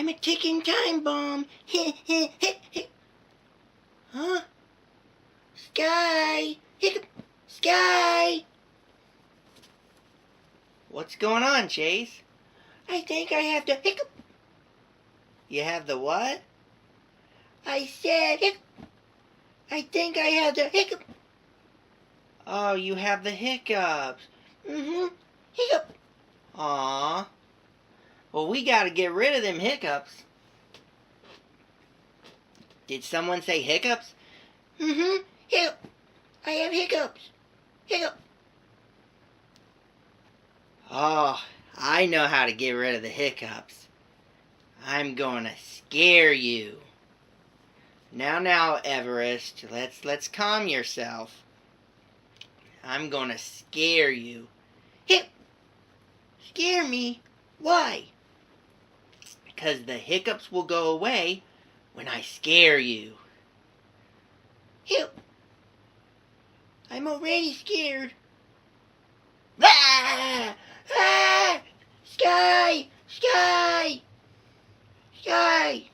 I'm a ticking time bomb. Huh? Sky! Hiccup! Sky! What's going on, Chase? I think I have the hiccup. You have the what? I said hiccup. I think I have the hiccup. Oh, you have the hiccups. Hiccup. Aww. Well, we gotta get rid of them hiccups. Did someone say hiccups? Hiccup. I have hiccups. Hiccup. Oh, I know how to get rid of the hiccups. I'm gonna scare you. Now, Everest, let's calm yourself. I'm gonna scare you. Scare me? Why? Because the hiccups will go away when I scare you. I'm already scared. Ah! Ah! Sky! Sky! Sky!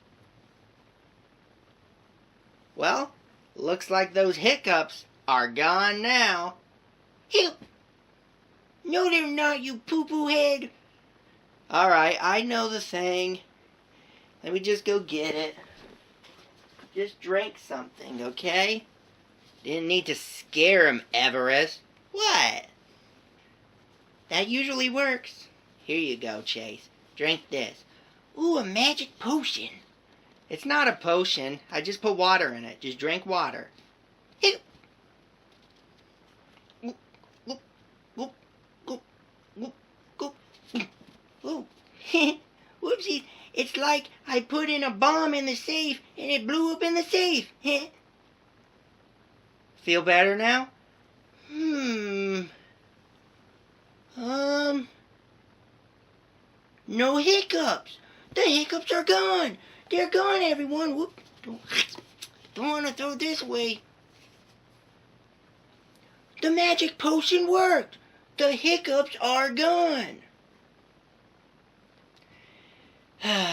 Well, looks like those hiccups are gone now. No, they're not, you poo-poo head. Alright, I know the thing. Let me just go get it. Just drink something, okay? Didn't need to scare him, Everest. What? That usually works. Here you go, Chase. Drink this. Ooh, a magic potion. It's not a potion. I just put water in it. Just drink water. Ooh. Whoopsie. It's like I put in a bomb in the safe and it blew up in the safe. Feel better now? No hiccups. The hiccups are gone. They're gone, everyone. Whoop. Don't want to throw this away. The magic potion worked. The hiccups are gone.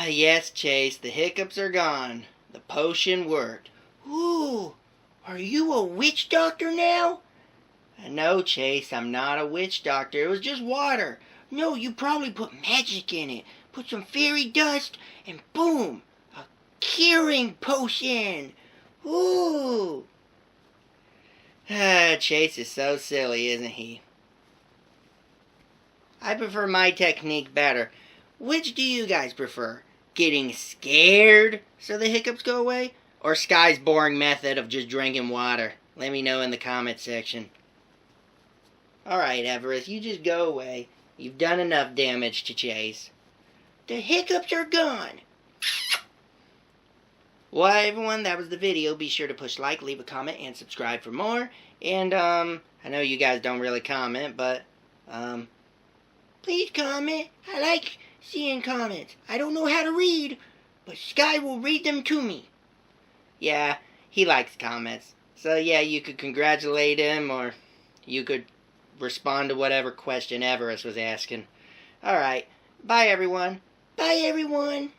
Yes, Chase, the hiccups are gone. The potion worked. Ooh, are you a witch doctor now? No, Chase, I'm not a witch doctor. It was just water. No, you probably put magic in it. Put some fairy dust, and boom, a curing potion. Ooh. Chase is so silly, isn't he? I prefer my technique better. Which do you guys prefer? Getting scared so the hiccups go away? Or Sky's boring method of just drinking water? Let me know in the comment section. Alright, Everest, you just go away. You've done enough damage to Chase. The hiccups are gone. Well, everyone, that was the video. Be sure to push like, leave a comment, and subscribe for more. And, I know you guys don't really comment, but, please comment. I like seeing comments. I don't know how to read, but Sky will read them to me. Yeah, he likes comments. So, yeah, you could congratulate him, or you could respond to whatever question Everest was asking. Alright, bye, everyone. Bye, everyone.